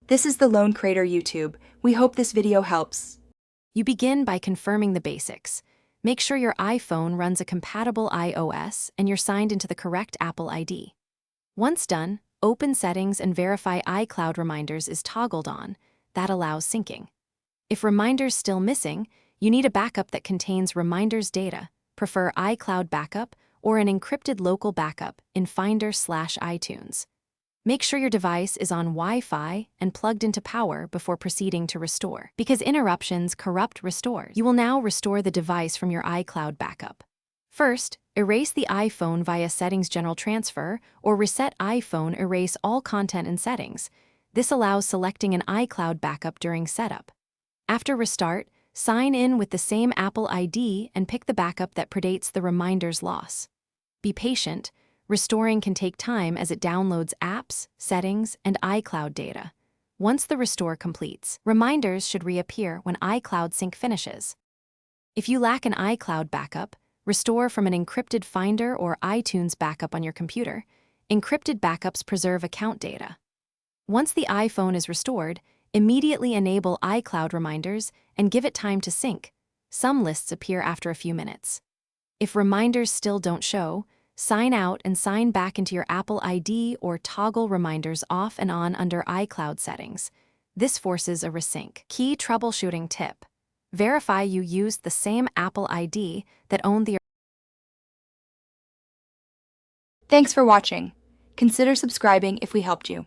This is the Lone Crater YouTube. We hope this video helps. You begin by confirming the basics. Make sure your iPhone runs a compatible iOS and you're signed into the correct Apple ID. Once done, open Settings and verify iCloud Reminders is toggled on. That allows syncing. If Reminders still missing, you need a backup that contains Reminders data. Prefer iCloud Backup or an encrypted local backup in Finder/iTunes. Make sure your device is on Wi-Fi and plugged into power before proceeding to restore, because interruptions corrupt restores. You will now restore the device from your iCloud backup. First, erase the iPhone via Settings General Transfer or Reset iPhone. Erase all content and settings. This allows selecting an iCloud backup during setup. After restart, sign in with the same Apple ID and pick the backup that predates the Reminders loss. Be patient. Restoring can take time as it downloads apps, settings, and iCloud data. Once the restore completes, Reminders should reappear when iCloud sync finishes. If you lack an iCloud backup, restore from an encrypted Finder or iTunes backup on your computer. Encrypted backups preserve account data. Once the iPhone is restored, immediately enable iCloud Reminders and give it time to sync. Some lists appear after a few minutes. If Reminders still don't show, sign out and sign back into your Apple ID or toggle Reminders off and on under iCloud settings. This forces a resync. Key troubleshooting tip: verify you used the same Apple ID that owned the. Thanks for watching. Consider subscribing if we helped you.